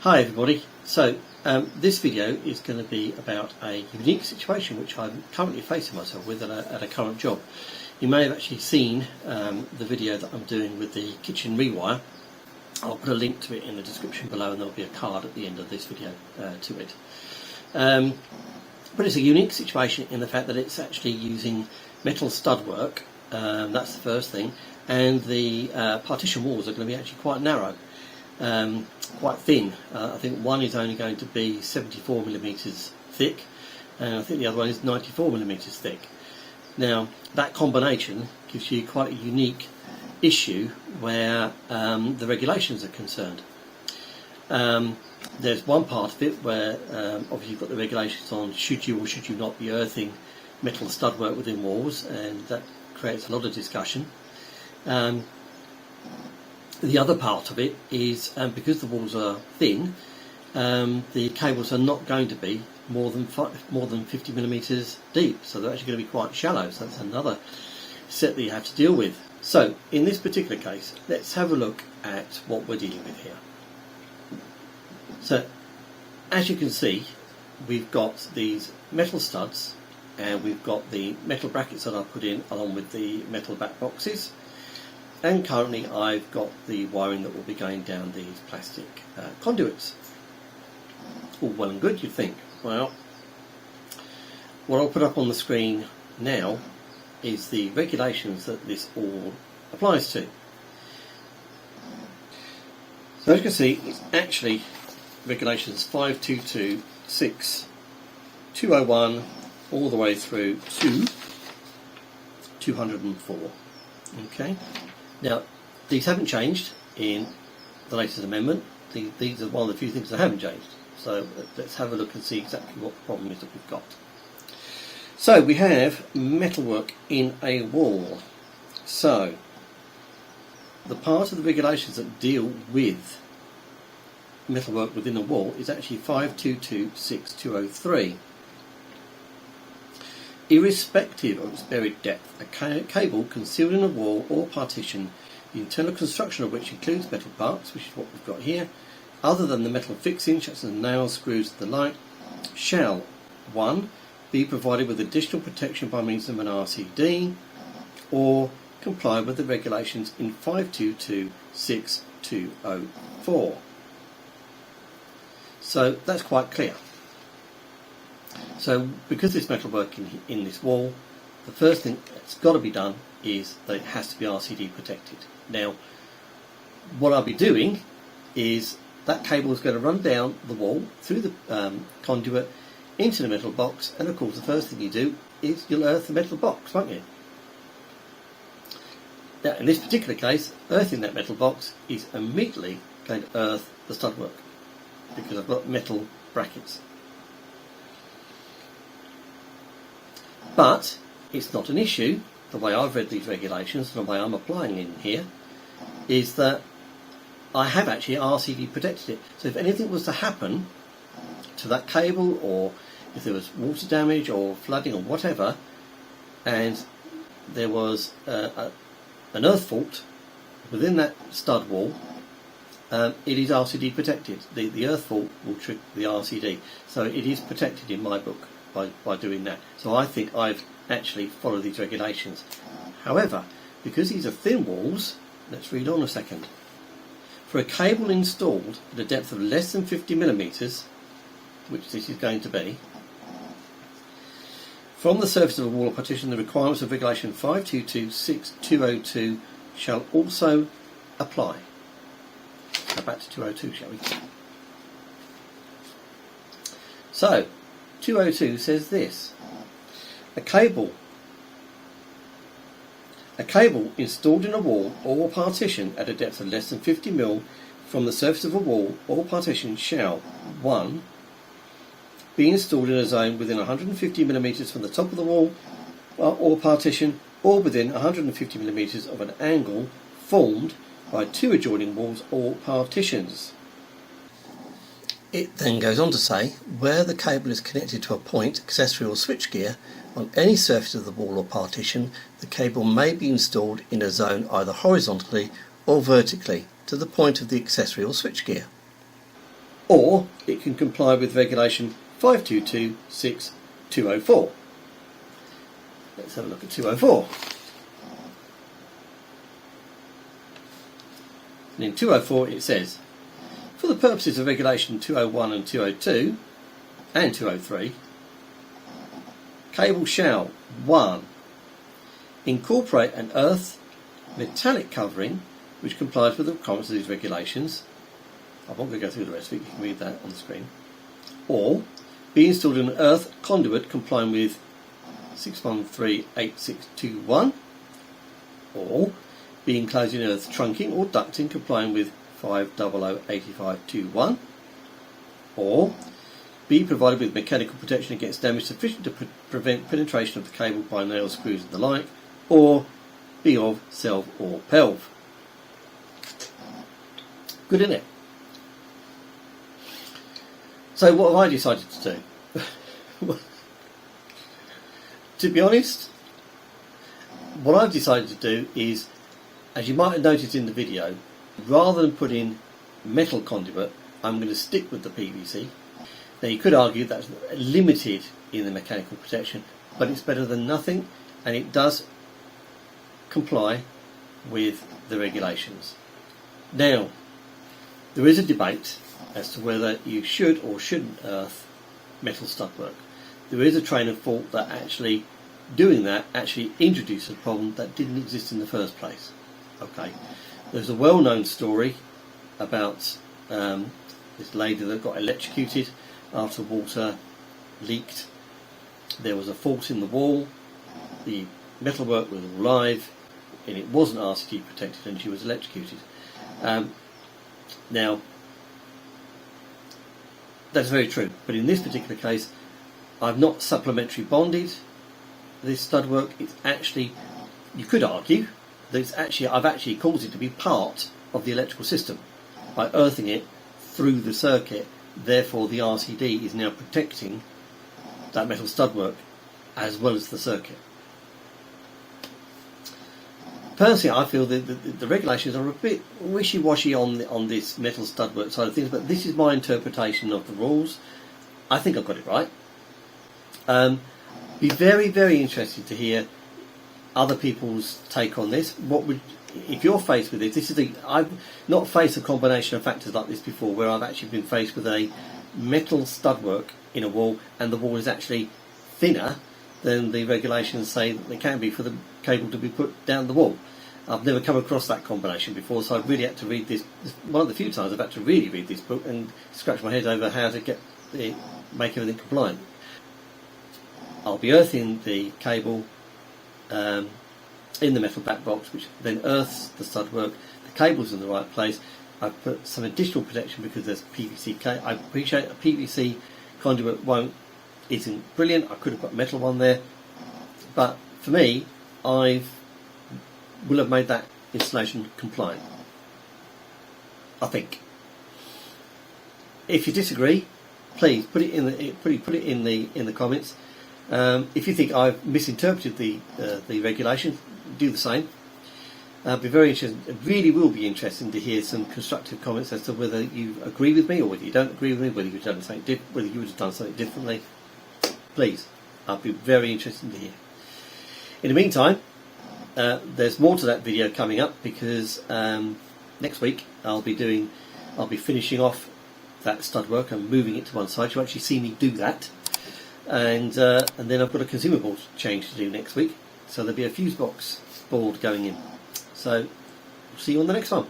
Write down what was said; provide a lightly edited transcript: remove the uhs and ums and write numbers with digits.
Hi everybody. So this video is going to be about a unique situation which I'm currently facing myself with at a current job. You may have actually seen the video that I'm doing with the kitchen rewire. I'll put a link to it in the description below, and there'll be a card at the end of this video to it. But it's a unique situation in the fact that it's actually using metal stud work. That's the first thing, and the partition walls are going to be actually quite narrow. Quite thin. I think one is only going to be 74mm thick, and I think the other one is 94mm thick. Now that combination gives you quite a unique issue where the regulations are concerned. There's one part of it where obviously you've got the regulations on should you or should you not be earthing metal stud work within walls, and that creates a lot of discussion. The other part of it is because the walls are thin, the cables are not going to be more than 50mm deep, so they're actually going to be quite shallow. So that's another set that you have to deal with. So in this particular case, let's have a look at what we're dealing with here. So as you can see, we've got these metal studs, and we've got the metal brackets that I put in along with the metal back boxes. And currently I've got the wiring that will be going down these plastic conduits. All well and good, you'd think. Well, what I'll put up on the screen now is the regulations that this all applies to. So as you can see, it's actually regulations 522.6.201 all the way through to 204. Okay. Now, these haven't changed in the latest amendment. These are one of the few things that haven't changed. So let's have a look and see exactly what the problem is that we've got. So we have metalwork in a wall. So the part of the regulations that deal with metalwork within a wall is actually 522.6.203. Irrespective of its buried depth, a cable concealed in a wall or partition, the internal construction of which includes metal parts, which is what we've got here, other than the metal fixings such as nails, screws and the like, shall 1. Be provided with additional protection by means of an RCD, or comply with the regulations in 522.6.204. So that's quite clear. So because there's metal work in this wall, the first thing that's got to be done is that it has to be RCD protected. Now, what I'll be doing is that cable is going to run down the wall through the conduit into the metal box, and of course the first thing you do is you'll earth the metal box, won't you? Now in this particular case, earthing that metal box is immediately going to earth the stud work, because I've got metal brackets. But it's not an issue. The way I've read these regulations and the way I'm applying in here is that I have actually RCD protected it. So if anything was to happen to that cable, or if there was water damage or flooding or whatever, and there was an earth fault within that stud wall, it is RCD protected. The earth fault will trigger the RCD. So it is protected in my book by doing that. So I think I've actually followed these regulations. However, because these are thin walls, let's read on a second. For a cable installed at a depth of less than 50mm, which this is going to be, from the surface of a wall or partition, the requirements of regulation 522.6.202 shall also apply. Go back to 202, shall we? So 202 says this: a cable installed in a wall or partition at a depth of less than 50mm from the surface of a wall or partition shall 1. Be installed in a zone within 150mm from the top of the wall or partition, or within 150mm of an angle formed by 2 adjoining walls or partitions. It then goes on to say, where the cable is connected to a point, accessory or switchgear on any surface of the wall or partition, the cable may be installed in a zone either horizontally or vertically to the point of the accessory or switchgear. or it can comply with regulation 5226-204. Let's have a look at 204. And in 204 it says, for the purposes of regulation 201 and 202 and 203, cable shall 1. Incorporate an earth metallic covering which complies with the requirements of these regulations. I won't go through the rest of it, you can read that on the screen. Or be installed in an earth conduit complying with 6138621, or be enclosed in earth trunking or ducting complying with 5008521, or be provided with mechanical protection against damage sufficient to prevent penetration of the cable by nails, screws and the like, or be of self or pelv. Good, isn't it? So what have I decided to do? To be honest, what I've decided to do is, as you might have noticed in the video, rather than put in metal conduit, I'm going to stick with the PVC. Now you could argue that's limited in the mechanical protection, but it's better than nothing, and it does comply with the regulations. Now, there is a debate as to whether you should or shouldn't earth metal stud work. There is a train of thought that actually doing that actually introduces a problem that didn't exist in the first place. Okay, there's a well-known story about this lady that got electrocuted after water leaked. There was a fault in the wall, the metalwork was all live, and it wasn't RCT protected, and she was electrocuted. Now, that's very true, but in this particular case, I've not supplementary bonded this stud work. It's actually, you could argue that it's actually, I've actually caused it to be part of the electrical system by earthing it through the circuit. Therefore, the RCD is now protecting that metal stud work as well as the circuit. Personally, I feel that the regulations are a bit wishy-washy on this metal stud work side of things, but this is my interpretation of the rules. I think I've got it right. Be very, very interested to hear other people's take on this. What would, if you're faced with this is I've not faced a combination of factors like this before, where I've actually been faced with a metal stud work in a wall and the wall is actually thinner than the regulations say that they can be for the cable to be put down the wall. I've never come across that combination before, so I've really had to read this. One of the few times I've had to really read this book and scratch my head over how to make everything compliant. I'll be earthing the cable in the metal back box, which then earths the stud work. The cable's in the right place. I've put some additional protection because there's PVC. I appreciate a PVC conduit isn't brilliant. I could have put a metal one there, but for me, will have made that installation compliant, I think. If you disagree, please put it in the comments. If you think I've misinterpreted the regulation, do the same. Be very interested. It really will be interesting to hear some constructive comments as to whether you agree with me or whether you don't agree with me, whether you would have done something differently. Please, I'll be very interested to hear. In the meantime, there's more to that video coming up, because next week I'll be finishing off that stud work and moving it to one side. You'll actually see me do that, and then I've got a consumables change to do next week, so there'll be a fuse box board going in. So see you on the next one.